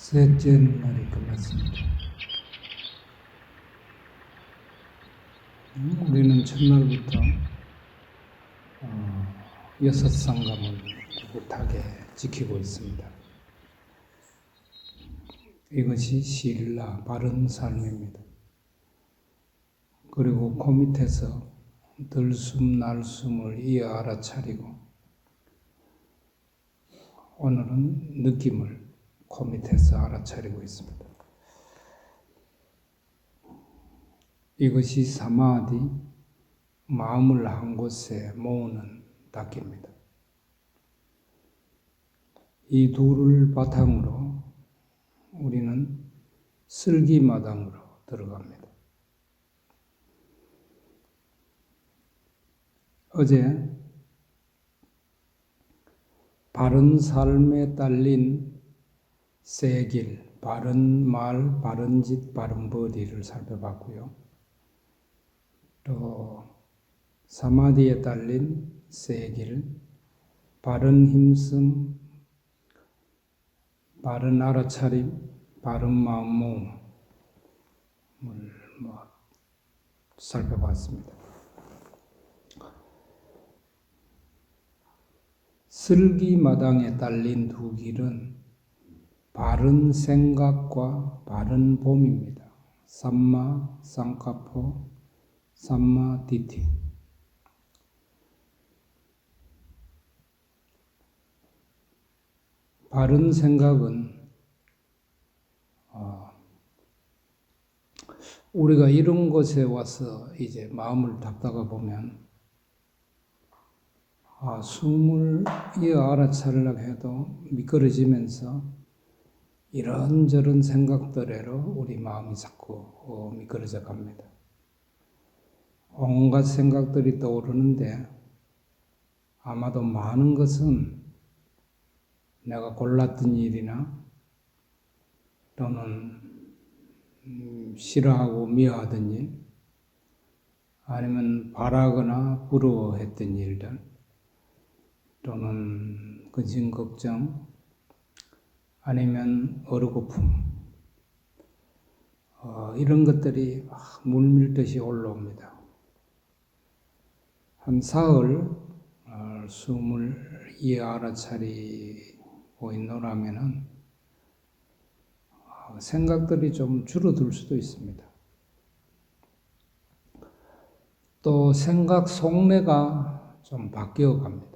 셋째 날이 끝났습니다. 우리는 첫날부터 6상감을 꿋꿋하게 지키고 있습니다. 이것이 신라 바른 삶입니다. 그리고 그 밑에서 들숨 날숨을 이어 알아차리고 오늘은 느낌을 그 밑에서 알아차리고 있습니다. 이것이 사마디, 마음을 한 곳에 모으는 닦입니다. 이 둘을 바탕으로 우리는 슬기마당으로 들어갑니다. 어제 바른 삶에 딸린 세 길, 바른 말, 바른 짓, 바른 버디를 살펴봤고요. 또 사마디에 딸린 세 길, 바른 힘씀, 바른 알아차림, 바른 마음 모음을 살펴봤습니다. 슬기마당에 딸린 두 길은 바른 생각과 바른 봄입니다. 삼마, 쌍카포, 삼마, 디티. 바른 생각은 우리가 이런 곳에 와서 이제 마음을 닦다가 보면 숨을 이어 알아차리려고 해도 미끄러지면서 이런저런 생각들로 우리 마음이 자꾸 미끄러져 갑니다. 온갖 생각들이 떠오르는데 아마도 많은 것은 내가 골랐던 일이나 또는 싫어하고 미워하던 일, 아니면 바라거나 부러워했던 일들, 또는 근심 걱정, 아니면 어르고픔, 이런 것들이 물밀듯이 올라옵니다. 한 사흘 숨을 이어 알아차리고 있노라면은 생각들이 좀 줄어들 수도 있습니다. 또 생각 속내가 좀 바뀌어 갑니다.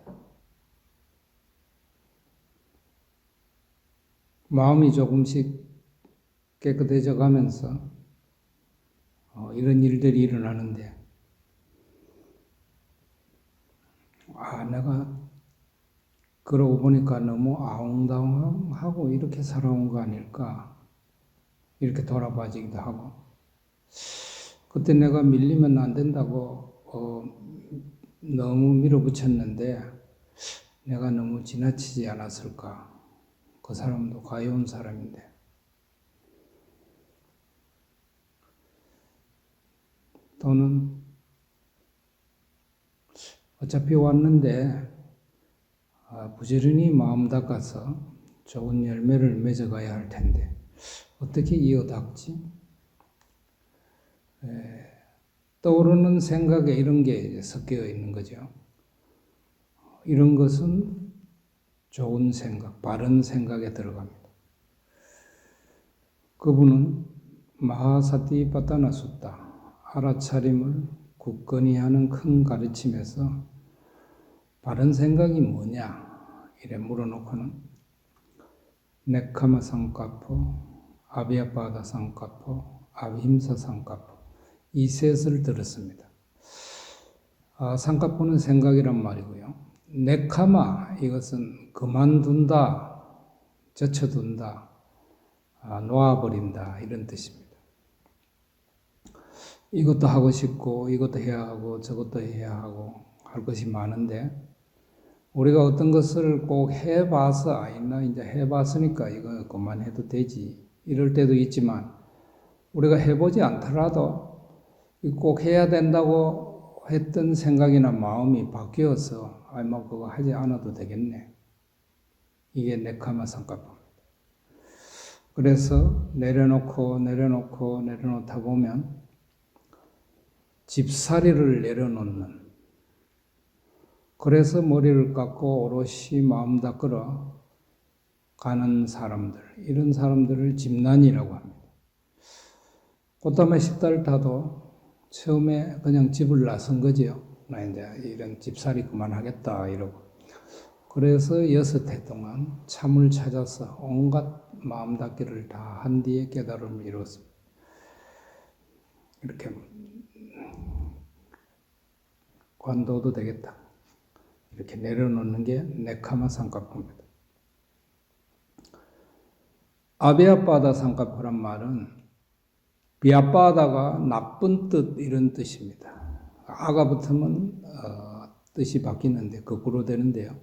마음이 조금씩 깨끗해져 가면서 이런 일들이 일어나는데 내가 그러고 보니까 너무 아웅다웅하고 이렇게 살아온 거 아닐까 이렇게 돌아봐지기도 하고 그때 내가 밀리면 안 된다고 너무 밀어붙였는데 내가 너무 지나치지 않았을까. 그 사람도 가여운 사람인데 또는 어차피 왔는데 부지런히 마음 닦아서 좋은 열매를 맺어가야 할 텐데 어떻게 이어 닦지? 떠오르는 생각에 이런 게 섞여 있는 거죠. 이런 것은 좋은 생각, 바른 생각에 들어갑니다. 그분은 마하사티파타나 숫다, 알아차림을 굳건히 하는 큰 가르침에서 바른 생각이 뭐냐 이래 물어놓고는 네카마 상카포, 아비아바다 상카포, 아비힘사 상카포 이 셋을 들었습니다. 상카포는 생각이란 말이고요. 네카마 이것은 그만둔다, 젖혀둔다, 놓아버린다 이런 뜻입니다. 이것도 하고 싶고 이것도 해야 하고 저것도 해야 하고 할 것이 많은데 우리가 어떤 것을 꼭 해봐서 나 이제 해봤으니까 이거 그만해도 되지 이럴 때도 있지만 우리가 해보지 않더라도 꼭 해야 된다고 했던 생각이나 마음이 바뀌어서 뭐 그거 하지 않아도 되겠네. 이게 네카마 상카포입니다. 그래서 내려놓다 보면 집사리를 내려놓는, 그래서 머리를 깎고 오롯이 마음 닦으러 가는 사람들, 이런 사람들을 집난이라고 합니다. 꽃다마 10달 타도 처음에 그냥 집을 나선 거지요. 나 이제 이런 집살이 그만하겠다 이러고. 그래서 6해 동안 참을 찾아서 온갖 마음 닫기를 다 한 뒤에 깨달음을 이루었습니다. 이렇게 관도도 되겠다. 이렇게 내려놓는 게 네카마 상가포입니다. 아베아빠다 상가포란 말은 비아빠다가 나쁜 뜻 이런 뜻입니다. 아가 붙으면 뜻이 바뀌는데 거꾸로 되는데요.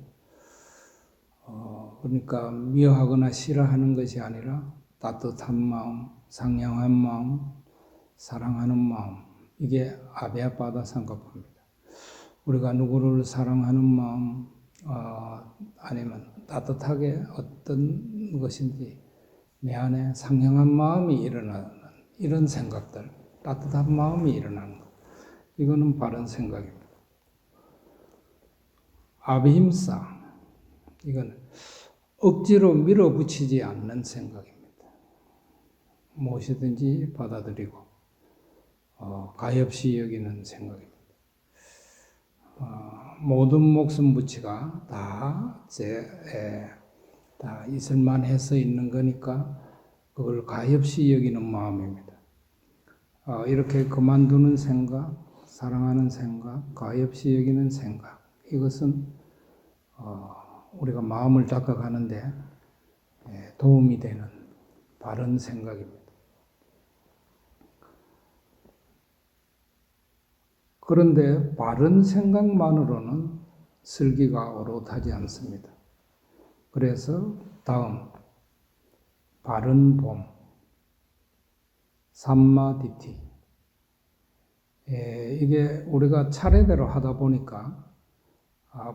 그러니까 미워하거나 싫어하는 것이 아니라 따뜻한 마음, 상냥한 마음, 사랑하는 마음, 이게 아베아빠다 상가포입니다. 우리가 누구를 사랑하는 마음, 아니면 따뜻하게 어떤 것인지 내 안에 상냥한 마음이 일어나는 이런 생각들, 따뜻한 마음이 일어나는 것, 이거는 바른 생각입니다. 아비힘사, 이건 억지로 밀어붙이지 않는 생각입니다. 무엇이든지 받아들이고 가엾이 여기는 생각입니다. 모든 목숨 부치가 다 있을만 해서 있는 거니까 그걸 가엾이 여기는 마음입니다. 이렇게 그만두는 생각, 사랑하는 생각, 가엾이 여기는 생각, 이것은 우리가 마음을 닦아가는데 도움이 되는 바른 생각입니다. 그런데 바른 생각만으로는 슬기가 오롯하지 않습니다. 그래서 다음 바른 봄, 삼마디티, 이게 우리가 차례대로 하다 보니까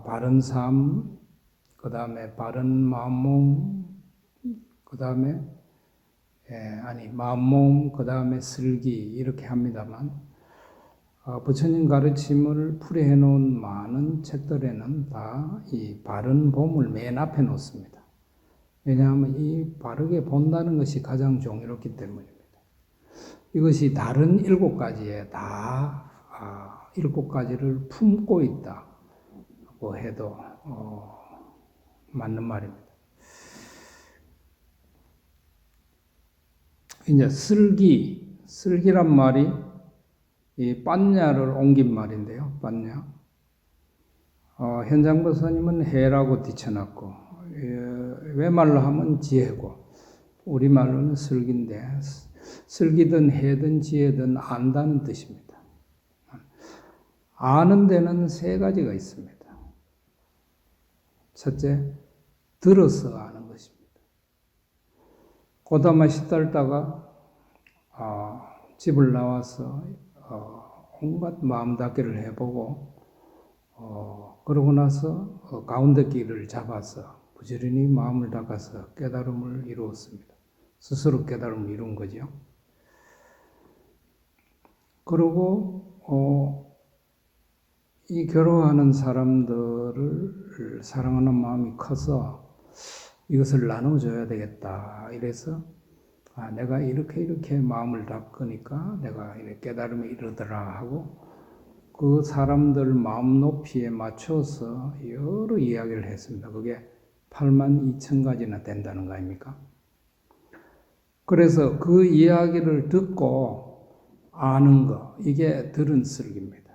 바른 삶, 그 다음에 바른 마음, 그 다음에 마음, 그 다음에 슬기 이렇게 합니다만 부처님 가르침을 풀이해 놓은 많은 책들에는 다 이 바른 봄을 맨 앞에 놓습니다. 왜냐하면 이 바르게 본다는 것이 가장 종이롭기 때문입니다. 이것이 다른 7가지에 다 7가지를 품고 있다고 해도 맞는 말입니다. 이제 슬기란 말이 이 빤냐를 옮긴 말인데요. 빤냐. 현장보 스님은 해라고 뒤쳐놨고, 외말로 하면 지혜고, 우리말로는 슬기인데, 슬기든 해든 지혜든 안다는 뜻입니다. 아는 데는 3가지가 있습니다. 첫째, 들어서 아는 것입니다. 고다마 10달 따가 집을 나와서 온갖 마음 닫기를 해보고 그러고 나서 가운데 길을 잡아서 부지런히 마음을 닦아서 깨달음을 이루었습니다. 스스로 깨달음을 이룬 거죠. 그리고 이 괴로워하는 사람들을 사랑하는 마음이 커서 이것을 나눠줘야 되겠다. 이래서 내가 이렇게 마음을 닦으니까 내가 이렇게 깨달음이 이르더라 하고 그 사람들 마음 높이에 맞춰서 여러 이야기를 했습니다. 그게 82,000가지나 된다는 거 아닙니까? 그래서 그 이야기를 듣고 아는 거, 이게 들은 슬기입니다.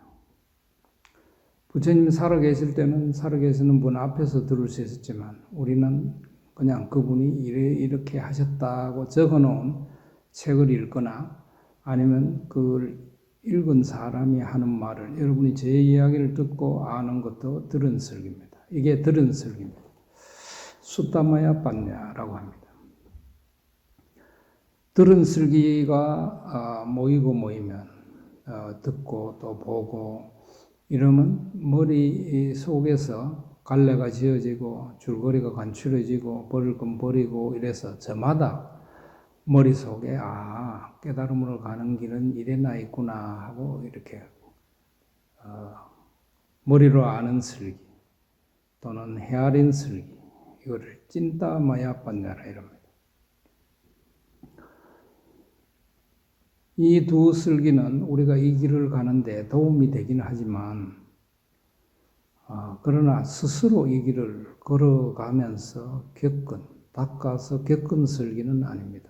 부처님 살아계실 때는 살아계시는 분 앞에서 들을 수 있었지만 우리는 그냥 그분이 이렇게 하셨다고 적어놓은 책을 읽거나 아니면 그걸 읽은 사람이 하는 말을 여러분이 제 이야기를 듣고 아는 것도 들은 슬기입니다. 이게 들은 슬기입니다. 수타마야 빤냐라고 합니다. 들은 슬기가 모이면 듣고 또 보고 이러면 머리 속에서 갈래가 지어지고 줄거리가 간추려지고 버릴 건 버리고 이래서 저마다 머릿속에 깨달음으로 가는 길은 이래나 있구나 하고 이렇게 머리로 아는 슬기 또는 헤아린 슬기, 이거를 찐따 마야 빠냐라 이럽니다. 이 두 슬기는 우리가 이 길을 가는데 도움이 되긴 하지만 그러나 스스로 이 길을 걸어가면서 닦아서 겪은 슬기는 아닙니다.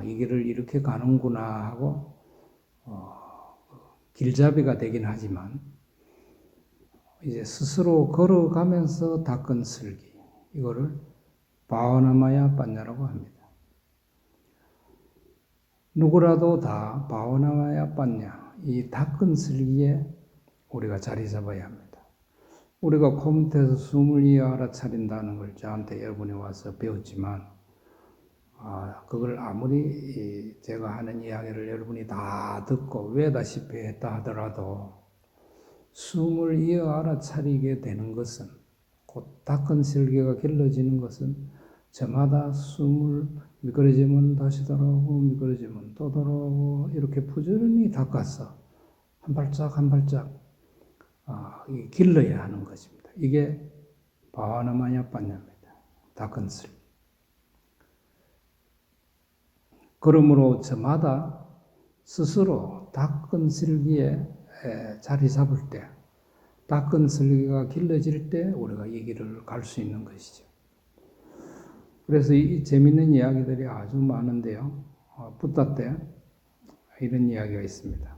이 길을 이렇게 가는구나 하고 길잡이가 되긴 하지만 이제 스스로 걸어가면서 닦은 슬기, 이거를 바와나마야 빠냐라고 합니다. 누구라도 다 바와나마야 빠냐, 이 닦은 슬기에 우리가 자리 잡아야 합니다. 우리가 컴퓨터에서 숨을 이어 알아차린다는 걸 저한테 여러분이 와서 배웠지만 그걸 아무리 제가 하는 이야기를 여러분이 다 듣고 외다시피 했다 하더라도 숨을 이어 알아차리게 되는 것은, 곧 닦은 슬기가 길러지는 것은 저마다 숨을 미끄러지면 다시 돌아오고 미끄러지면 또 돌아오고 이렇게 부지런히 닦아서 한 발짝 한 발짝 길러야 하는 것입니다. 이게 바와나마야 빠냐입니다. 닦은 슬기. 그러므로 저마다 스스로 닦은 슬기에 자리 잡을 때, 닦은 슬기가 길러질 때 우리가 이 길을 갈 수 있는 것이죠. 그래서 이 재밌는 이야기들이 아주 많은데요. 붓다 때 이런 이야기가 있습니다.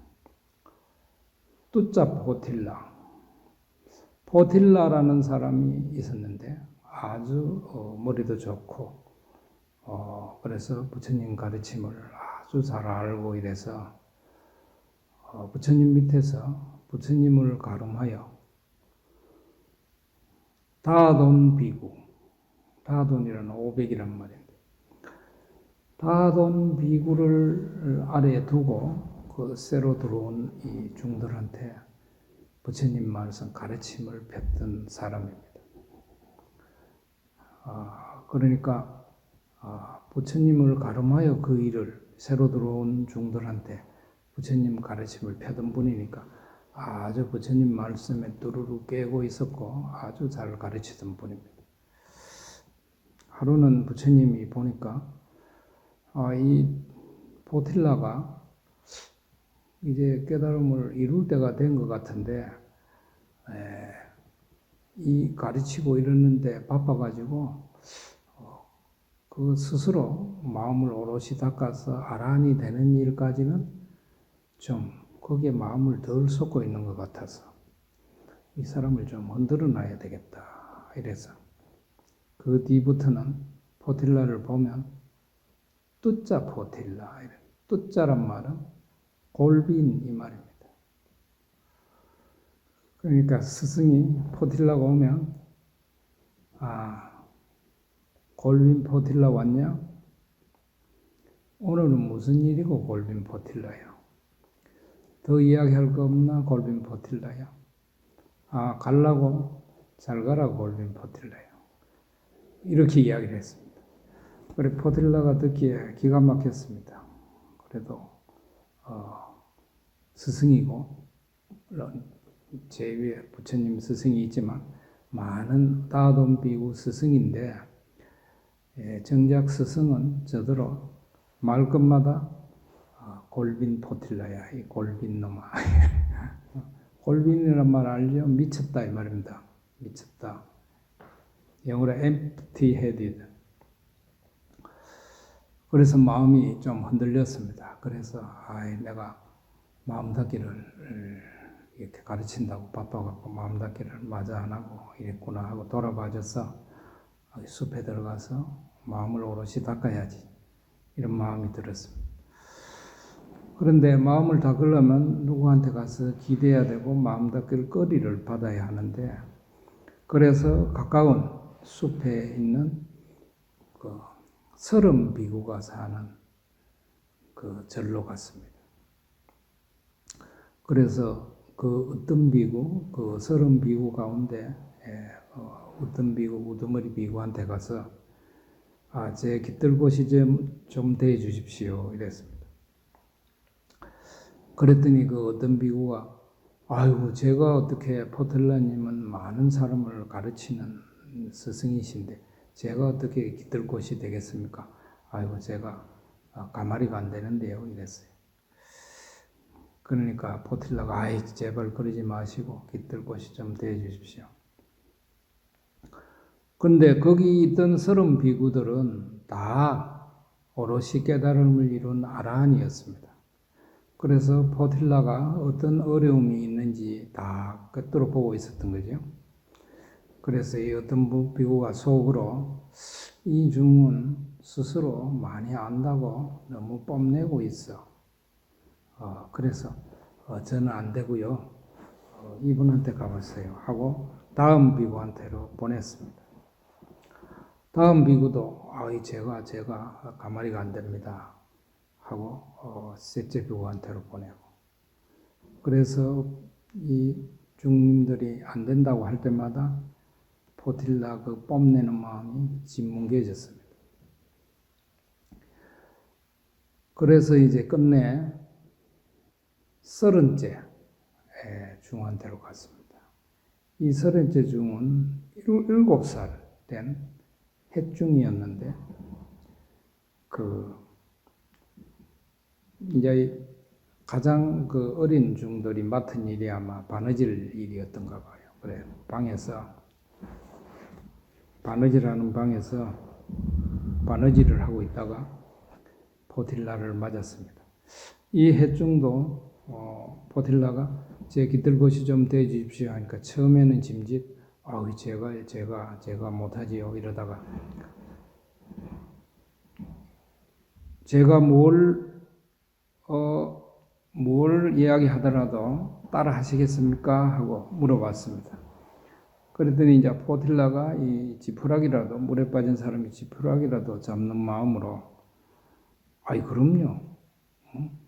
뚜짜 포틸라라는 사람이 있었는데 아주 머리도 좋고 그래서 부처님 가르침을 아주 잘 알고 이래서 부처님 밑에서 부처님을 가름하여 다돈 비구, 다돈이라는 500이란 말인데, 다돈 비구를 아래에 두고 그 새로 들어온 이 중들한테 부처님 말씀 가르침을 폈던 사람입니다. 그러니까 부처님을 가름하여 그 일을 새로 들어온 중들한테 부처님 가르침을 펴던 분이니까 아주 부처님 말씀에 뚜루루 깨고 있었고 아주 잘 가르치던 분입니다. 하루는 부처님이 보니까 이 포틸라가 이제 깨달음을 이룰 때가 된 것 같은데 이 가르치고 이러는데 바빠가지고 그 스스로 마음을 오롯이 닦아서 아란이 되는 일까지는 좀 거기에 마음을 덜 쏟고 있는 것 같아서 이 사람을 좀 흔들어 놔야 되겠다 이래서 그 뒤부터는 포틸라를 보면 뚜짜 포틸라, 뚜짜란 말은 골빈 이 말입니다. 그러니까 스승이 포틸라가 오면 골빈 포틸라 왔냐? 오늘은 무슨 일이고 골빈 포틸라야? 더 이야기할 거 없나 골빈 포틸라야? 갈라고? 잘 가라 골빈 포틸라야. 이렇게 이야기를 했습니다. 그래 포틸라가 듣기에 기가 막혔습니다. 그래도 스승이고 제 위에 부처님 스승이 있지만 많은 다돈 비구 스승인데 정작 스승은 저더러 말끝마다 골빈 포틸라야, 이 골빈 놈아. 골빈이란 말 알죠? 미쳤다 이 말입니다. 미쳤다. 영어로 empty-headed. 그래서 마음이 좀 흔들렸습니다. 그래서 내가 마음 닫기를 이렇게 가르친다고 바빠갖고 마음 닫기를 마저 안 하고 이랬구나 하고 돌아봐줘서 숲에 들어가서 마음을 오롯이 닦아야지 이런 마음이 들었습니다. 그런데 마음을 닦으려면 누구한테 가서 기대야 되고 마음 닦을 거리를 받아야 하는데 그래서 가까운 숲에 있는 그 서름 비구가 사는 그 절로 갔습니다. 그래서 그 어떤 비구, 그 서름 비구 가운데 어떤 비구, 우두머리 비구한테 가서 제 깃들곳이 좀 되어 주십시오. 이랬습니다. 그랬더니 그 어떤 비구가 아이고 제가 어떻게 포틀라님은 많은 사람을 가르치는 스승이신데 제가 어떻게 깃들곳이 되겠습니까? 아이고 제가 가마리가 안 되는데요. 이랬어요. 그러니까 포틸라가 아이 제발 그러지 마시고 깃들곳이 좀 되어 주십시오. 근데 거기 있던 30 비구들은 다 오롯이 깨달음을 이룬 아라한이었습니다. 그래서 포틸라가 어떤 어려움이 있는지 다 꿰뚫어 보고 있었던 거죠. 그래서 이 어떤 비구가 속으로 이 중은 스스로 많이 안다고 너무 뽐내고 있어. 그래서 저는 안 되고요. 이분한테 가보세요 하고 다음 비구한테로 보냈습니다. 다음 비구도 제가 가마리가 안 됩니다 하고 셋째 비구한테로 보내고 그래서 이 중님들이 안 된다고 할 때마다 포틸라 그 뽐내는 마음이 진뭉개졌습니다. 그래서 이제 끝내 30째 중한테로 갔습니다. 이 30째 중은 7살 된 햇중이었는데 이제 가장 그 어린 중들이 맡은 일이 아마 바느질 일이었던가 봐요. 그래 바느질하는 방에서 바느질을 하고 있다가 포틸라를 맞았습니다. 이 햇중도 포틸라가 제 깃들곳이 좀 되어 주십시오 하니까 처음에는 짐짓 제가 못하지요 이러다가 제가 뭘 이야기하더라도 따라 하시겠습니까? 하고 물어봤습니다. 그랬더니 이제 포틸라가 이 지푸라기라도 물에 빠진 사람이 지푸라기라도 잡는 마음으로 그럼요.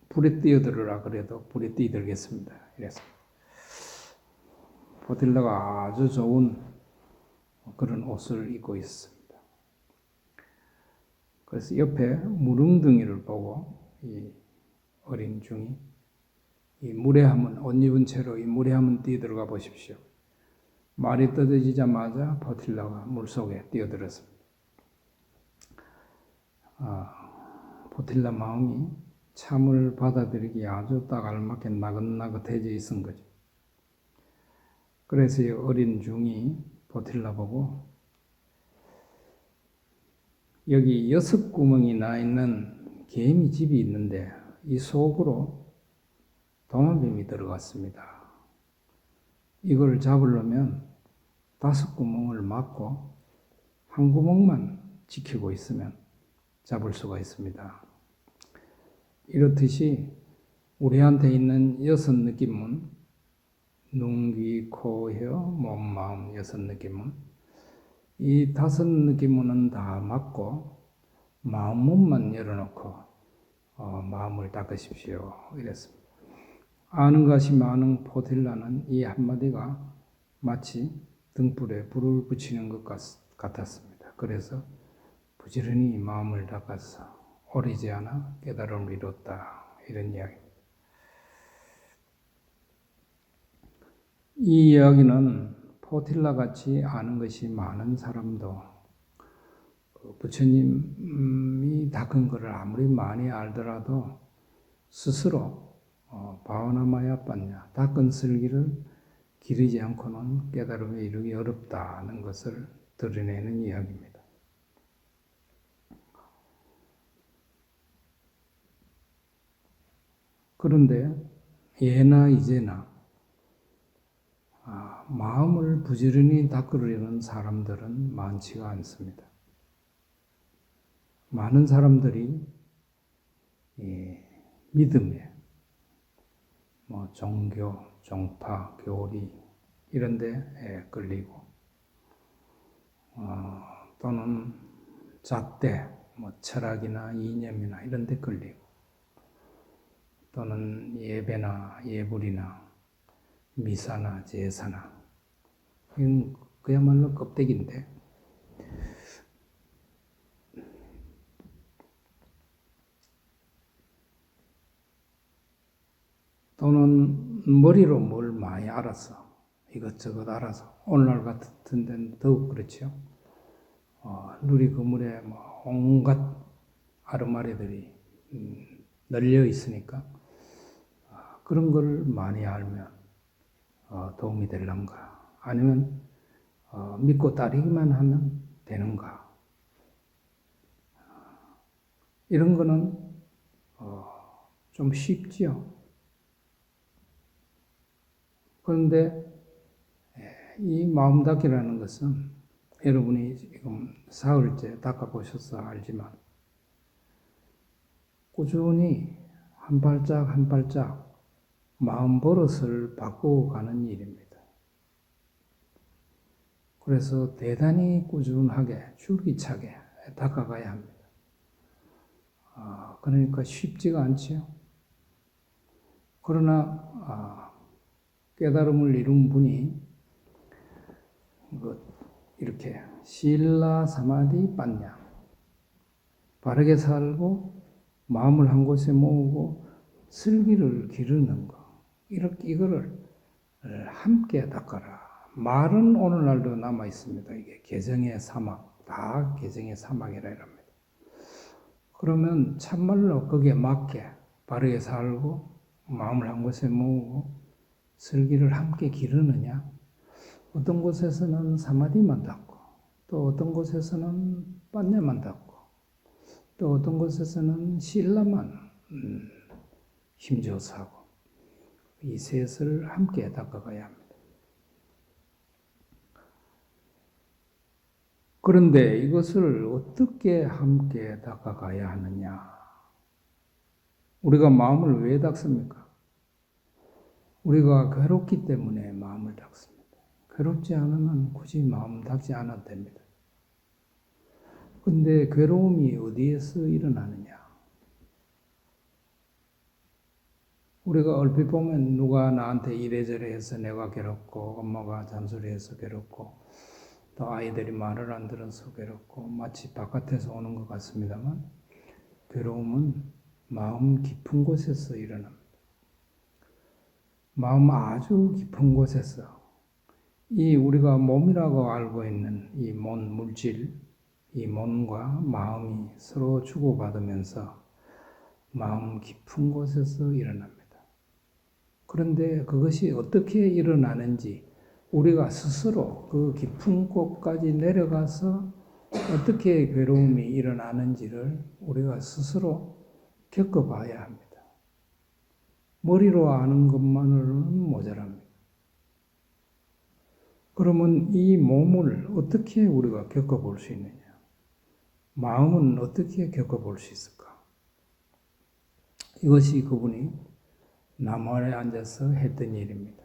불에 뛰어들으라 그래도 불에 뛰어들겠습니다. 이랬습니다. 포틸라가 아주 좋은 그런 옷을 입고 있습니다. 그래서 옆에 무릉덩이를 보고 이 어린 중이 이 물에 한번 옷 입은 채로 이 물에 한번 뛰어들어가 보십시오. 말이 떠들어지자마자 포틸라가 물속에 뛰어들었습니다. 포틸라 마음이 참을 받아들이기 아주 딱 알맞게 나긋나긋해져 있은 거죠. 그래서 이 어린 중이 포틸라 보고 여기 6구멍이 나 있는 개미 집이 있는데 이 속으로 도마뱀이 들어갔습니다. 이걸 잡으려면 5구멍을 막고 한 구멍만 지키고 있으면 잡을 수가 있습니다. 이렇듯이 우리한테 있는 6 느낌은 눈, 귀, 코, 혀, 몸, 마음 6 느낌은 이 5 느낌은 다 막고 마음 문만 열어놓고 마음을 닦으십시오. 이랬습니다. 아는 것이 많은 포틸라는 이 한마디가 마치 등불에 불을 붙이는 것 같았습니다. 그래서 부지런히 마음을 닦아서 오래지 않아 깨달음을 이뤘다. 이런 이야기입니다. 이 이야기는 포틸라 같이 아는 것이 많은 사람도 부처님이 닦은 것을 아무리 많이 알더라도 스스로 바오나마야 빤냐 닦은 슬기를 기르지 않고는 깨달음에 이르기 어렵다는 것을 드러내는 이야기입니다. 그런데 예나 이제나 마음을 부지런히 닦으려는 사람들은 많지가 않습니다. 많은 사람들이 믿음에 종교, 종파, 교리 이런 데 끌리고 또는 잣대, 철학이나 이념이나 이런 데 끌리고 또는 예배나 예불이나 미사나 제사나 이건 그야말로 껍데기인데 또는 머리로 뭘 많이 알아서 이것저것 알아서 오늘날 같은 데는 더욱 그렇죠. 누리 그물에 뭐 온갖 아르마리들이 널려 있으니까 그런 걸 많이 알면 도움이 될런가? 아니면 믿고 따르기만 하면 되는가? 이런 거는 좀 쉽지요. 그런데 이 마음 닦기라는 것은 여러분이 지금 사흘째 닦아보셔서 알지만 꾸준히 한 발짝 한 발짝 마음 버릇을 바꾸어 가는 일입니다. 그래서 대단히 꾸준하게 줄기차게 닦아가야 합니다. 그러니까 쉽지가 않지요. 그러나 깨달음을 이룬 분이 이렇게 실라 사마디 빤냐 바르게 살고 마음을 한 곳에 모으고 슬기를 기르는 거 이거를 함께 닦아라. 말은 오늘날도 남아 있습니다. 이게 개정의 사막 다 개정의 사막이라 이랍니다. 그러면 참말로 거기에 맞게 바르게 살고 마음을 한 곳에 모으고 슬기를 함께 기르느냐? 어떤 곳에서는 사마디만 닦고 또 어떤 곳에서는 빤냐만 닦고 또 어떤 곳에서는 실라만 힘줘서 하고 이 셋을 함께 닦아가야 합니다. 그런데 이것을 어떻게 함께 닦아가야 하느냐? 우리가 마음을 왜 닦습니까? 우리가 괴롭기 때문에 마음을 닦습니다. 괴롭지 않으면 굳이 마음 닦지 않아도 됩니다. 근데 괴로움이 어디에서 일어나느냐? 우리가 얼핏 보면 누가 나한테 이래저래 해서 내가 괴롭고 엄마가 잔소리해서 괴롭고 또 아이들이 말을 안 들어서 괴롭고 마치 바깥에서 오는 것 같습니다만 괴로움은 마음 깊은 곳에서 일어납니다. 마음 아주 깊은 곳에서 이 우리가 몸이라고 알고 있는 이 몸 물질, 이 몸과 마음이 서로 주고받으면서 마음 깊은 곳에서 일어납니다. 그런데 그것이 어떻게 일어나는지 우리가 스스로 그 깊은 곳까지 내려가서 어떻게 괴로움이 일어나는지를 우리가 스스로 겪어봐야 합니다. 머리로 아는 것만으로는 모자랍니다. 그러면 이 몸을 어떻게 우리가 겪어볼 수 있느냐? 마음은 어떻게 겪어볼 수 있을까? 이것이 그분이 나무아래 앉아서 했던 일입니다.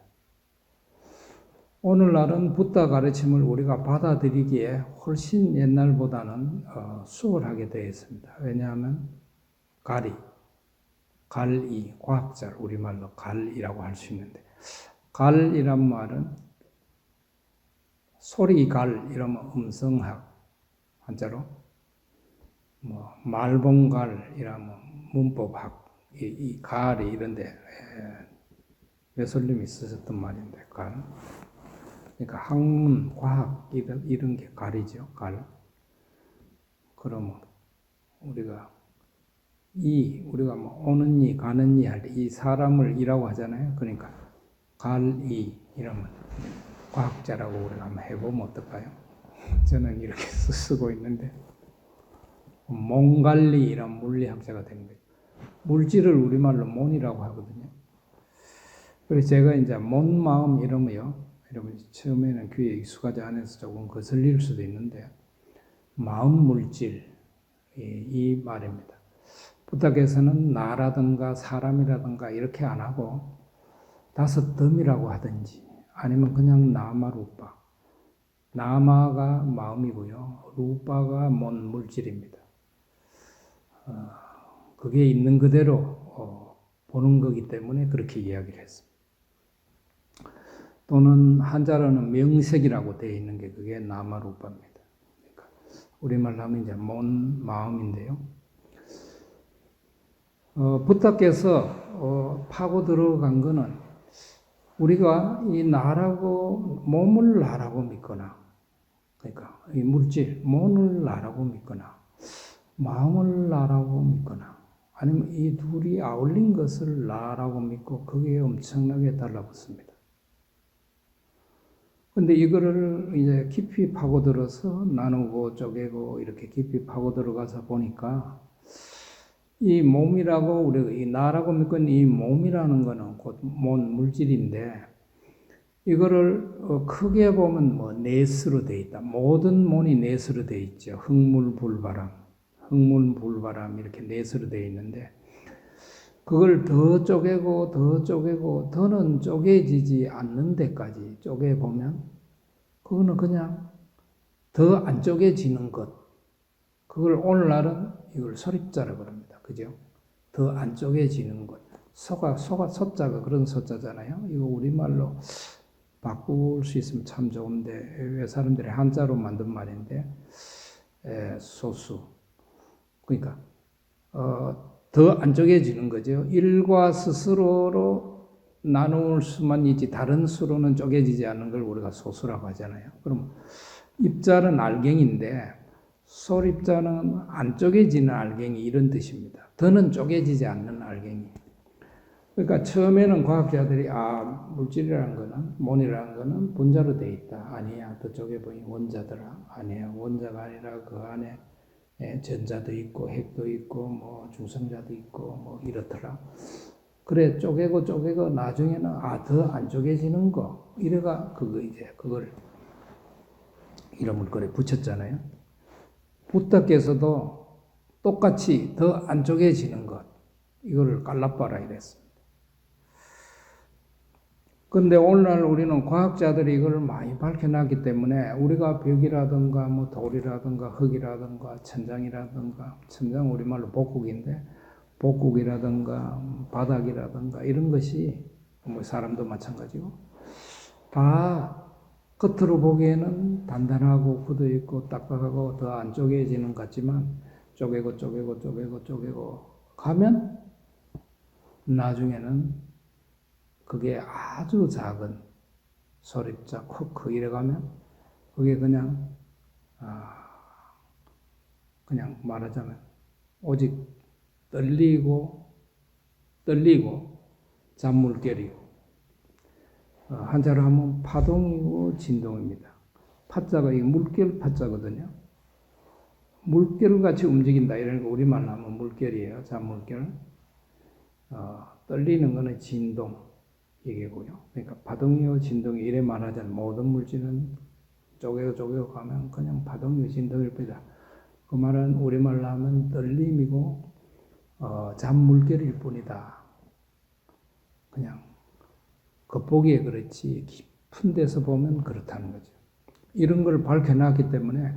오늘날은 부다 가르침을 우리가 받아들이기에 훨씬 옛날보다는 수월하게 되어 있습니다. 왜냐하면 갈이, 과학자, 우리말로 갈이라고 할 수 있는데 갈이란 말은 소리갈 이러면 음성학 한자로 말봉갈 이라면 문법학 이 갈이 이런데 예술님이 쓰셨던 말인데 갈 그러니까 학문 과학 이런 게 갈이죠. 갈. 그러면 우리가 오는 이 가는 이 할 때 이 사람을 이라고 하잖아요. 그러니까 갈이 이러면 과학자라고 우리가 한번 해보면 어떨까요? 저는 이렇게 쓰고 있는데 몽갈리 이런 물리학자가 된 거예요. 물질을 우리말로 몬이라고 하거든요. 그래서 제가 이제 몬 마음 이러면요. 여러분 처음에는 귀에 익숙하지 않아서 조금 거슬릴 수도 있는데 마음 물질 이 말입니다. 부탁에서는 나라든가 사람이라든가 이렇게 안 하고 다섯 덤이라고 하든지 아니면 그냥 나마루빠 나마가 마음이고요. 루빠가 몬 물질입니다. 그게 있는 그대로 보는 거기 때문에 그렇게 이야기를 했습니다. 또는 한자로는 명색이라고 되어 있는 게 그게 나마루빠입니다. 그러니까 우리말로 하면 이제 몬 마음인데요. 부탁께서 파고 들어간 거는 우리가 이 나라고 몸을 나라고 믿거나, 그러니까 이 물질, 몸을 나라고 믿거나, 마음을 나라고 믿거나, 아니면 이 둘이 아울린 것을 나라고 믿고 거기에 엄청나게 달라붙습니다. 근데 이거를 이제 깊이 파고들어서 나누고 쪼개고 이렇게 깊이 파고들어가서 보니까 이 몸이라고 우리가 이 나라고 믿고 있는 이 몸이라는 거는 곧 물질인데 이거를 크게 보면 뭐 넷으로 돼 있다. 모든 몸이 넷으로 돼 있죠. 흙물 불바람 이렇게 넷으로 돼 있는데 그걸 더 쪼개고 더는 쪼개지지 않는 데까지 쪼개보면 그거는 그냥 더 안 쪼개지는 것. 그걸 오늘날은 이걸 소립자라고 합니다. 그죠? 더 안 쪼개지는 것. 소자가 그런 소자잖아요. 이거 우리말로 바꿀 수 있으면 참 좋은데 왜 사람들이 한자로 만든 말인데 소수. 그러니까 더 안 쪼개지는 거죠. 일과 스스로로 나눌 수만 있지 다른 수로는 쪼개지지 않는 걸 우리가 소수라고 하잖아요. 그럼 입자는 알갱인데 소립자는 안 쪼개지는 알갱이 이런 뜻입니다. 더는 쪼개지지 않는 알갱이. 그러니까 처음에는 과학자들이 물질이라는 거는 몸이라는 거는 분자로 돼 있다. 아니야. 저쪽에 보니 원자더라. 아니야. 원자가 아니라 그 안에 전자도 있고 핵도 있고 뭐 중성자도 있고 뭐 이렇더라. 그래 쪼개고 나중에는 더 안 쪼개지는 거 이래가 그걸 이름을 그래 붙였잖아요. 부탁께서도 똑같이 더 안 쪼개지는 것 이거를 깔라빠라 이랬습니다. 근데 오늘날 우리는 과학자들이 이걸 많이 밝혀놨기 때문에 우리가 벽이라든가 뭐 돌이라든가 흙이라든가 천장이라든가 천장 우리말로 복국인데 복국이라든가 바닥이라든가 이런 것이 뭐 사람도 마찬가지고 다 겉으로 보기에는 단단하고 굳어있고 딱딱하고 더 안 쪼개지는 것 같지만 쪼개고 가면 나중에는 그게 아주 작은 소립자, 코크 이래 가면 그게 그냥 말하자면 오직 떨리고 잔물결이고 한자로 하면 파동이고 진동입니다. 파자가 이 물결 파자거든요. 물결같이 움직인다 이런 거 우리말로 하면 물결이에요. 잔물결. 떨리는 거는 진동. 얘기고요. 그러니까 파동이요, 진동이 이래 말하자면 모든 물질은 쪼개고 가면 그냥 파동이요, 진동일 뿐이다. 그 말은 우리말로 하면 떨림이고 잔물결일 뿐이다. 그냥 겉보기에 그렇지 깊은 데서 보면 그렇다는 거죠. 이런 걸 밝혀놨기 때문에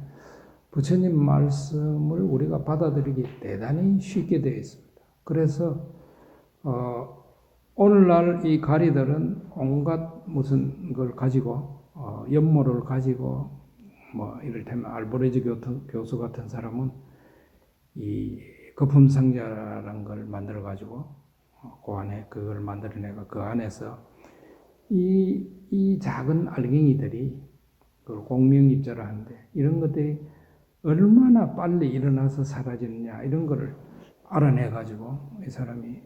부처님 말씀을 우리가 받아들이기 대단히 쉽게 되어 있습니다. 그래서 오늘날 이 가리들은 온갖 무슨 걸 가지고 연모를 가지고 뭐 이를테면 알보레즈 교수 같은 사람은 이 거품 상자라는 걸 만들어 가지고 그 안에 그걸 만들어내가 그 안에서 이 작은 알갱이들이 그걸 공명입자라 하는데 이런 것들이 얼마나 빨리 일어나서 사라지느냐 이런 거를 알아내 가지고 이 사람이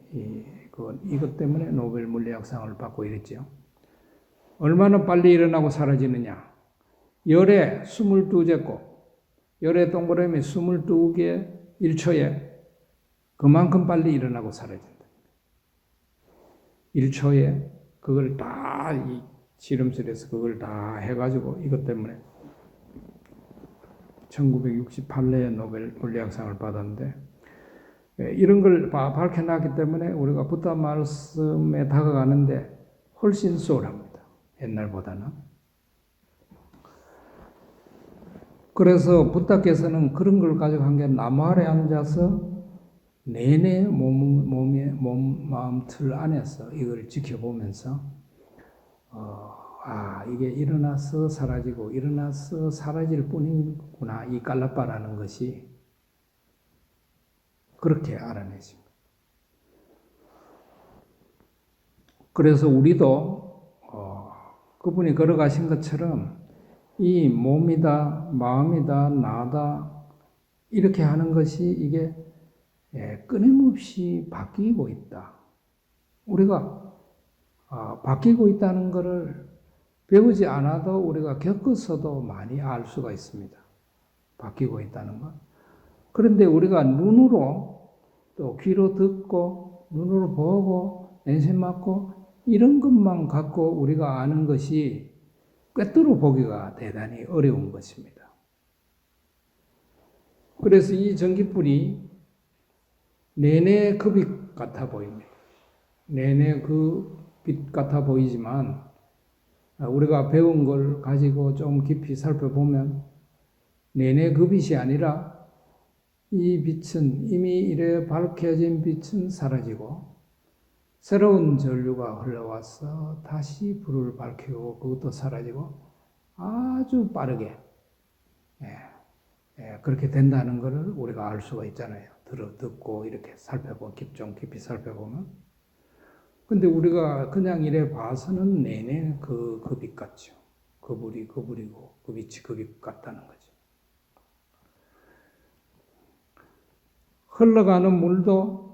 이것 때문에 노벨 물리학상을 받고 이랬죠. 얼마나 빨리 일어나고 사라지느냐. 열에 22제곱, 열의 동그라미 22개 1초에 그만큼 빨리 일어나고 사라진다. 1초에 그걸 다 이 실험실에서 그걸 다 해가지고 이것 때문에 1968년에 노벨 물리학상을 받았는데 이런 걸 밝혀놨기 때문에 우리가 부다 말씀에 다가가는데 훨씬 수월합니다. 옛날보다는. 그래서 부다께서는 그런 걸 가지고 한 게 나무 아래 앉아서 내내 마음 틀 안에서 이걸 지켜보면서 이게 일어나서 사라지고 일어나서 사라질 뿐이구나 이 깔라빠라는 것이 그렇게 알아내십니다. 그래서 우리도 그분이 걸어가신 것처럼 이 몸이다, 마음이다, 나다 이렇게 하는 것이 이게 끊임없이 바뀌고 있다. 우리가 바뀌고 있다는 것을 배우지 않아도 우리가 겪어서도 많이 알 수가 있습니다. 바뀌고 있다는 것. 그런데 우리가 눈으로 또 귀로 듣고 눈으로 보고 냄새 맡고 이런 것만 갖고 우리가 아는 것이 꿰뚫어 보기가 대단히 어려운 것입니다. 그래서 이 전기불이 내내 그 빛 같아 보입니다. 내내 그 빛 같아 보이지만 우리가 배운 걸 가지고 좀 깊이 살펴보면 내내 그 빛이 아니라 이 빛은 이미 이래 밝혀진 빛은 사라지고 새로운 전류가 흘러와서 다시 불을 밝히고 그것도 사라지고 아주 빠르게 그렇게 된다는 것을 우리가 알 수가 있잖아요. 듣고 이렇게 좀 깊이 살펴보면. 근데 우리가 그냥 이래 봐서는 내내 그 빛 같죠. 그 불이고 그 빛이 그 빛 같다는 거죠. 흘러가는 물도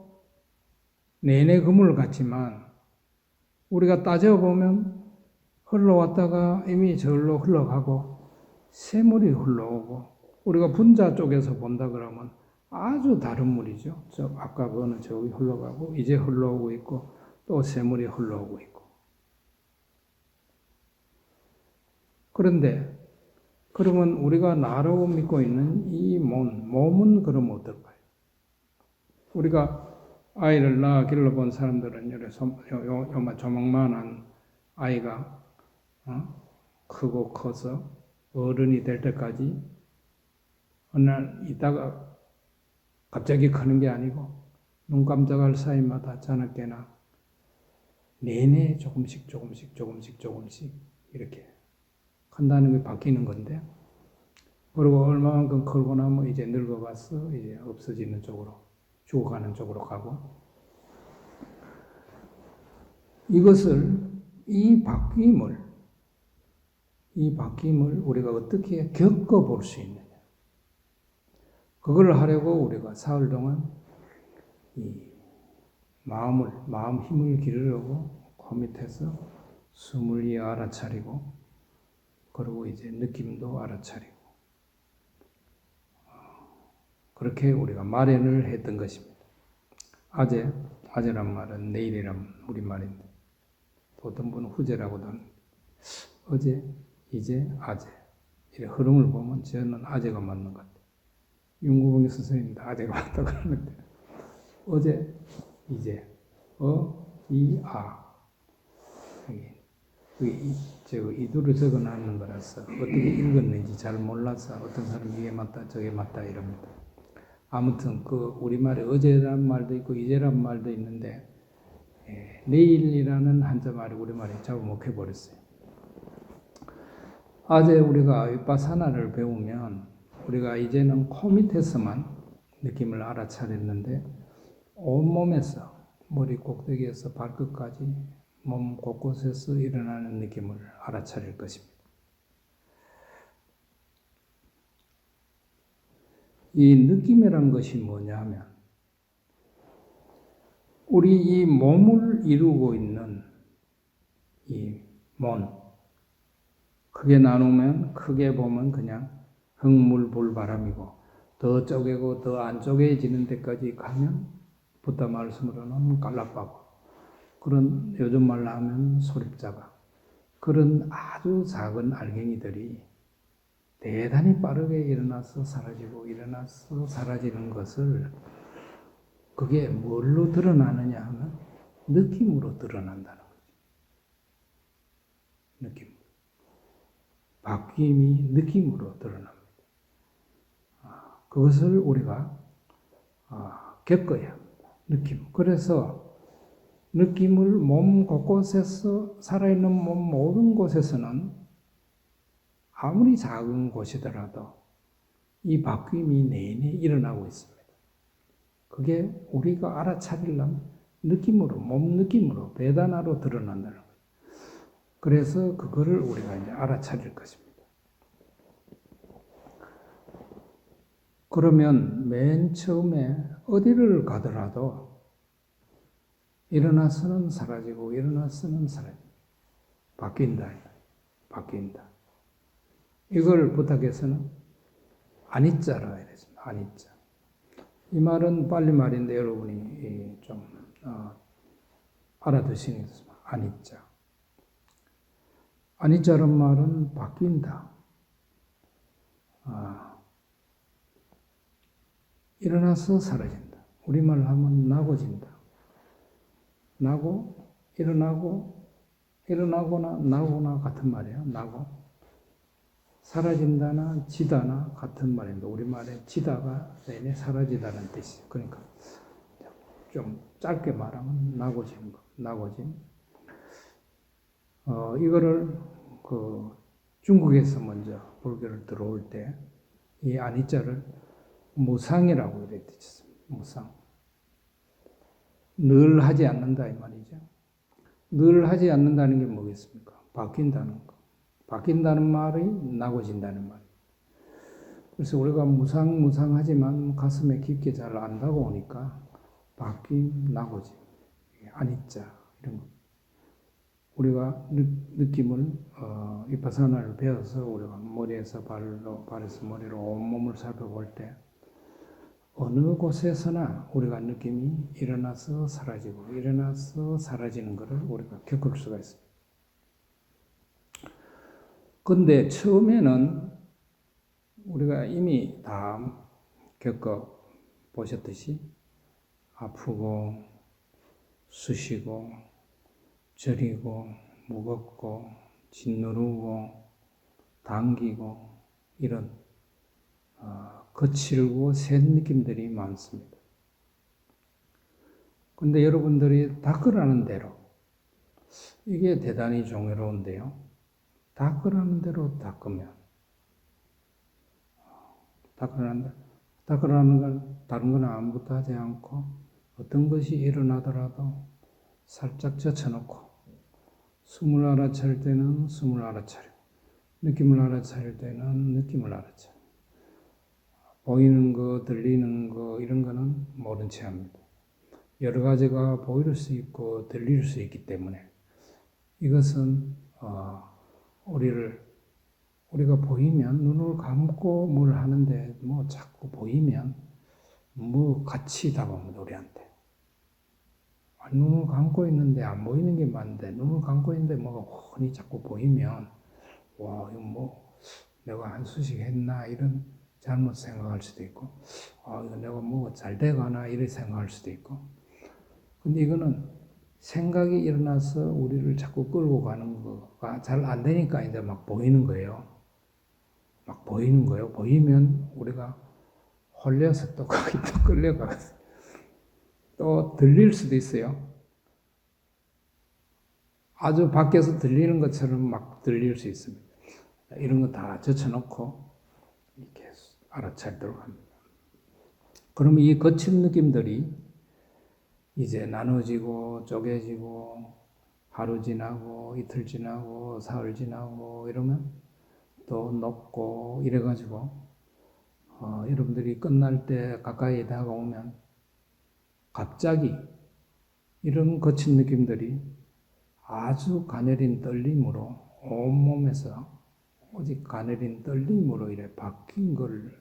내내 그 물 같지만 우리가 따져보면 흘러왔다가 이미 저절로 흘러가고 새물이 흘러오고 우리가 분자 쪽에서 본다 그러면 아주 다른 물이죠. 아까 그거는 저기 흘러가고 이제 흘러오고 있고 또 새물이 흘러오고 있고. 그런데 그러면 우리가 나라고 믿고 있는 이 몸은 그럼 어떨까요? 우리가 아이를 낳아 길러본 사람들은 요만 조망만한 아이가 크고 커서 어른이 될 때까지 어느 날 있다가 갑자기 크는 게 아니고 눈 깜짝할 사이마다 자나깨나 내내 조금씩 이렇게 한다는 게 바뀌는 건데 그리고 얼마만큼 크고 나면 이제 늙어가서 이제 없어지는 쪽으로 죽어가는 쪽으로 가고 이 바뀜을 우리가 어떻게 겪어볼 수 있느냐. 그걸 하려고 우리가 사흘 동안 이 마음 힘을 기르려고 그 밑에서 숨을 알아차리고 그리고 이제 느낌도 알아차리고 그렇게 우리가 마련을 했던 것입니다. 아재란 말은 내일이란 우리말인데 또 어떤 분은 후제라고도 하는데 어제, 이제, 아재 이런 흐름을 보면 저는 아재가 맞는 것 같아요. 윤구봉이 선생님도 아재가 맞다고 그러는데 어제, 이제, 이, 아 이두를 적어놨는 거라서 어떻게 읽었는지 잘 몰라서 어떤 사람이 이게 맞다 저게 맞다 이럽니다. 아무튼 그 우리말에 어제란 말도 있고 이제란 말도 있는데 내일이라는 한자 말을 우리말에 잡아먹혀버렸어요. 어제 우리가 윗바사나를 배우면 우리가 이제는 코 밑에서만 느낌을 알아차렸는데 온몸에서 머리 꼭대기에서 발끝까지 몸 곳곳에서 일어나는 느낌을 알아차릴 것입니다. 이 느낌이라는 것이 뭐냐 하면 우리 이 몸을 이루고 있는 이 몸, 크게 나누면 크게 보면 그냥 흙물불바람이고 더 쪼개고 더 안 쪼개지는 데까지 가면 부다 말씀으로는 깔라빠고 그런 요즘 말로 하면 소립자가 그런 아주 작은 알갱이들이 대단히 빠르게 일어나서 사라지고 일어나서 사라지는 것을 그게 뭘로 드러나느냐 하면 느낌으로 드러난다는 거죠. 느낌. 바뀜이 느낌으로 드러납니다. 그것을 우리가 겪어야 합니다. 느낌. 그래서 느낌을 몸 곳곳에서 살아있는 몸 모든 곳에서는 아무리 작은 곳이더라도 이 바뀜이 내내 일어나고 있습니다. 그게 우리가 알아차리려면 느낌으로, 몸 느낌으로, 배단화로 드러난다는 거예요. 그래서 그거를 우리가 이제 알아차릴 것입니다. 그러면 맨 처음에 어디를 가더라도 일어나서는 사라지고 일어나서는 사라진다. 바뀐다. 바뀐다. 이걸 부탁해서는 아니자라 해야 되습니다. 아니자. 이 말은 빨리 말인데 여러분이 좀 알아두시는 게 좋습니다. 아니자. 아니자란 말은 바뀐다. 일어나서 사라진다. 우리말로 하면 나고진다. 나고, 일어나고, 일어나거나 나고나 같은 말이에요. 나고. 사라진다나 지다나 같은 말입니다. 우리말에 지다가 내내 사라지다는 뜻이에요. 그러니까 좀 짧게 말하면 나고지는 거. 나고진. 이거를 중국에서 먼저 불교를 들어올 때 이 아니자를 무상이라고 이렇게 뜻했습니다. 무상. 늘 하지 않는다 이 말이죠. 늘 하지 않는다는 게 뭐겠습니까? 바뀐다는 거. 바뀐다는 말이 나고진다는 말. 그래서 우리가 무상하지만 가슴에 깊게 잘 안다고 하니까 바뀐 나고진, 아니자 이런 거. 우리가 느낌을 비파사나를 배워서 우리가 머리에서 발에서 머리로 온몸을 살펴볼 때 어느 곳에서나 우리가 느낌이 일어나서 사라지고 일어나서 사라지는 것을 우리가 겪을 수가 있습니다. 근데 처음에는 우리가 이미 다 겪어 보셨듯이 아프고 쑤시고 저리고 무겁고 짓누르고 당기고 이런 거칠고 센 느낌들이 많습니다. 근데 여러분들이 닦으라는 대로 이게 대단히 종교로운데요. 닦으라는 대로 닦으면 닦으라는 건 다른 건 아무것도 하지 않고 어떤 것이 일어나더라도 살짝 젖혀놓고 숨을 알아차릴 때는 숨을 알아차리고 느낌을 알아차릴 때는 느낌을 알아차리고 보이는 거, 들리는 거 이런 거는 모른 채 합니다. 여러 가지가 보일 수 있고 들릴 수 있기 때문에 이것은 우리가 보이면 눈을 감고 뭘 하는데 뭐 자꾸 보이면 뭐 같이 다가옵니다 우리한테. 눈을 감고 있는데 안 보이는 게 많은데 눈을 감고 있는데 뭐가 훤히 자꾸 보이면 와 이거 뭐 내가 한수씩 했나 이런 잘못 생각할 수도 있고 이거 내가 뭐 잘 돼가나 이렇게 생각할 수도 있고 근데 이거는 생각이 일어나서 우리를 자꾸 끌고 가는 거가 잘 안 되니까 이제 막 보이는 거예요. 막 보이는 거예요. 보이면 우리가 홀려서 또 거기 또 끌려가서 또 들릴 수도 있어요. 아주 밖에서 들리는 것처럼 막 들릴 수 있습니다. 이런 거 다 젖혀놓고 이렇게 알아차리도록 합니다. 그러면 이 거친 느낌들이 이제 나눠지고 쪼개지고 하루 지나고 이틀 지나고 사흘 지나고 이러면 또 높고 이래가지고 여러분들이 끝날 때 가까이 다가오면 갑자기 이런 거친 느낌들이 아주 가내린 떨림으로 온몸에서 오직 가내린 떨림으로 이래 바뀐 걸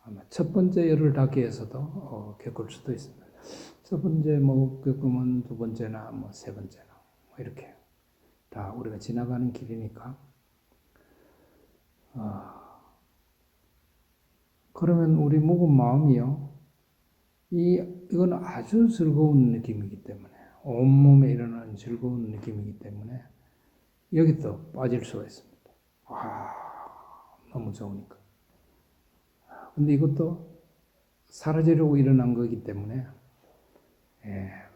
아마 첫 번째 열을 닫기 위해서도 겪을 수도 있습니다. 첫 번째 뭐 겪으면 두 번째나 뭐 세 번째나 뭐 이렇게 다 우리가 지나가는 길이니까 그러면 우리 묵은 마음이요 이건 아주 즐거운 느낌이기 때문에 온몸에 일어나는 즐거운 느낌이기 때문에 여기 또 빠질 수가 있습니다. 너무 좋으니까. 근데 이것도 사라지려고 일어난 거기 때문에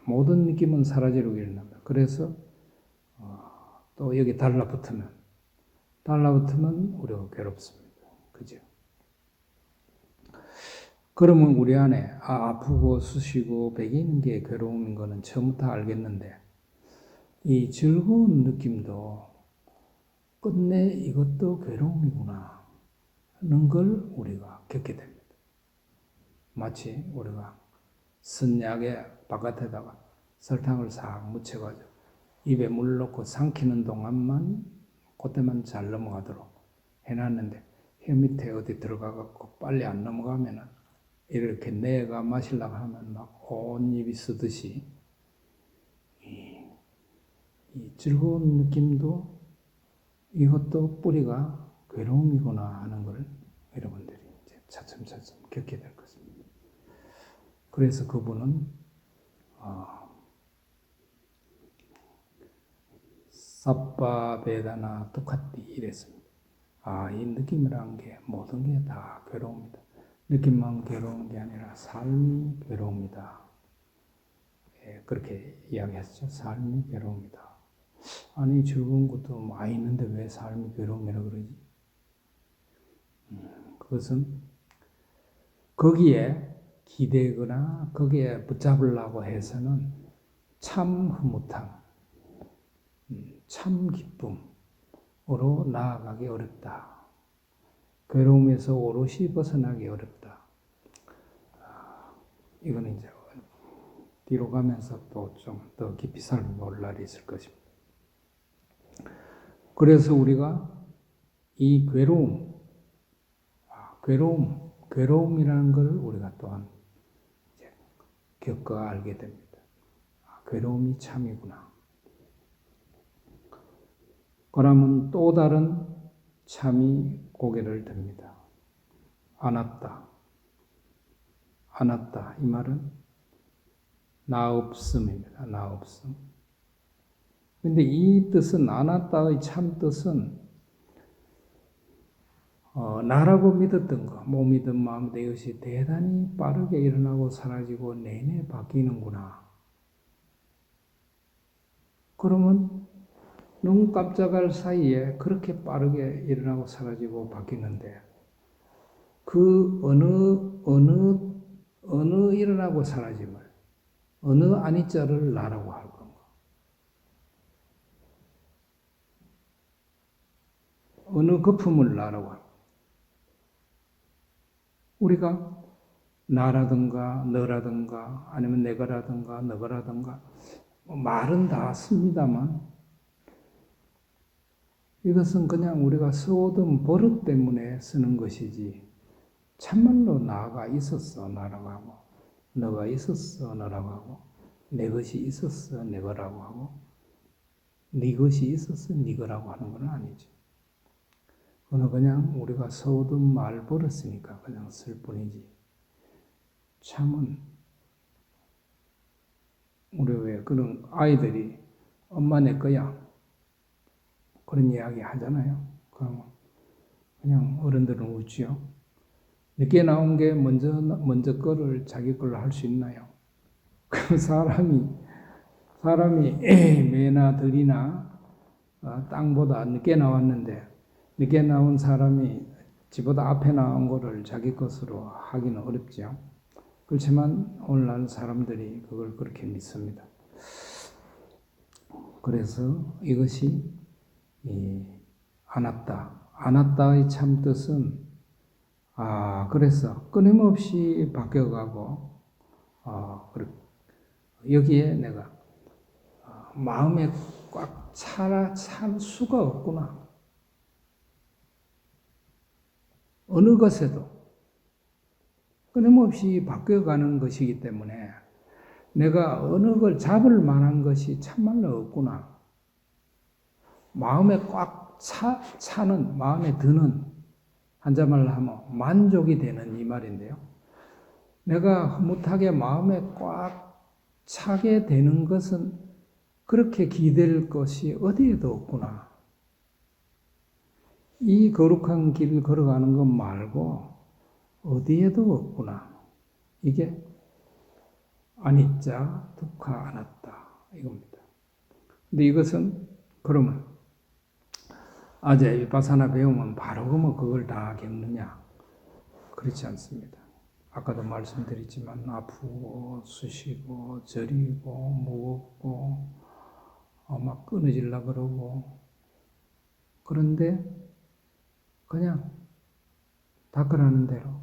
모든 느낌은 사라지려고 일어납니다. 그래서 또 여기 달라붙으면 우리가 괴롭습니다. 그죠? 그러면 우리 안에 아프고 쑤시고 배기는 게 괴로움인 거는 처음부터 알겠는데 이 즐거운 느낌도 끝내 이것도 괴로움이구나 하는 걸 우리가 겪게 됩니다. 마치 우리가 선약의 바깥에다가 설탕을 싹 묻혀가지고 입에 물 넣고 삼키는 동안만 그때만 잘 넘어가도록 해놨는데 혀 밑에 어디 들어가갖고 빨리 안 넘어가면은 이렇게 내가 마시려고 하면 막 온 입이 쓰듯이 이 즐거운 느낌도 이것도 뿌리가 괴로움이구나 하는 걸 여러분들이 이제 차츰차츰 겪게 될 것입니다. 그래서 그분은 사빠 베다나 두카티 이랬습니다. 이 느낌이란 게 모든 게 다 괴로움이다. 느낌만 괴로운 게 아니라 삶이 괴로움이다. 그렇게 이야기했죠. 삶이 괴로움이다. 아니 즐거운 것도 많이 있는데 왜 삶이 괴로움이라 그러지? 그것은 거기에 기대거나 거기에 붙잡으려고 해서는 참 흐뭇함, 참 기쁨으로 나아가기 어렵다. 괴로움에서 오롯이 벗어나기 어렵다. 이거는 이제 뒤로 가면서 또 좀 더 깊이 살펴볼 날이 있을 것입니다. 그래서 우리가 이 괴로움이라는 걸 우리가 또한 이제 겪어 알게 됩니다. 괴로움이 참이구나. 그러면 또 다른 참이 고개를 듭니다. 아나따. 이 말은 나 없음입니다. 나 없음. 근데 이 뜻은, 아나따의 참 뜻은, 나라고 믿었던 거, 몸이든 마음이든 이것이 대단히 빠르게 일어나고 사라지고 내내 바뀌는구나. 그러면 눈 깜짝할 사이에 그렇게 빠르게 일어나고 사라지고 바뀌는데, 그 어느 일어나고 사라짐을, 어느 아니자를 나라고 할 건가? 어느 거품을 나라고 할 건가? 우리가 나라든가 너라든가 아니면 내가라든가 너가라든가 말은 다 씁니다만 이것은 그냥 우리가 써오던 버릇 때문에 쓰는 것이지 참말로 나가 있었어 나라고 하고 너가 있었어 너라고 하고 내 것이 있었어 내 거라고 하고 네 것이 있었어 네 거라고 하는 건 아니지. 그건 그냥 우리가 써오던 말 버릇이니까 그냥 쓸 뿐이지. 참은 우리 왜 그런 아이들이 엄마 내 거야 그런 이야기 하잖아요. 그러면 그냥 어른들은 웃지요. 늦게 나온 게 먼저 거를 자기 걸로 할 수 있나요? 그 사람이 매나 들이나 땅보다 늦게 나왔는데 늦게 나온 사람이 지보다 앞에 나온 거를 자기 것으로 하기는 어렵죠. 그렇지만 오늘날 사람들이 그걸 그렇게 믿습니다. 그래서 이것이 아나따의 참 뜻은 그래서 끊임없이 바뀌어가고 여기에 내가 마음에 꽉 찰 수가 없구나. 어느 것에도 끊임없이 바뀌어가는 것이기 때문에 내가 어느 걸 잡을 만한 것이 참말로 없구나. 마음에 꽉 차는, 마음에 드는, 한자말로 하면 만족이 되는 이 말인데요. 내가 흐뭇하게 마음에 꽉 차게 되는 것은 그렇게 기댈 것이 어디에도 없구나. 이 거룩한 길을 걸어가는 것 말고 어디에도 없구나. 이게 아니짜 두카 아나따 이겁니다. 근데 이것은 그러면 비파사나 배우면 바로 그러면 그걸 다 겪느냐? 그렇지 않습니다. 아까도 말씀드렸지만 아프고 쑤시고 저리고 무겁고 막 끊어질라 그러고 그런데 그냥 닦으라는 대로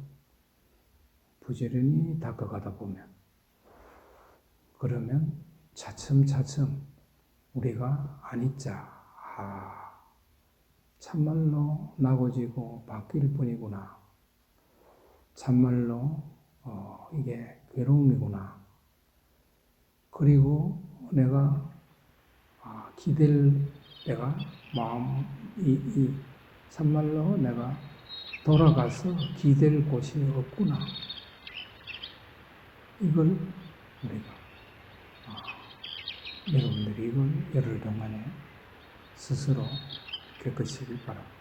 부지런히 닦아가다 보면 그러면 차츰차츰 우리가 아니자 참말로 나고지고 바뀔 뿐이구나. 참말로 이게 괴로움이구나. 그리고 내가 기댈 때가 참말로 내가 돌아가서 기댈 곳이 없구나. 이걸 우리가 여러분들이 이걸 열흘 동안에 스스로 겪으시길 바랍니다.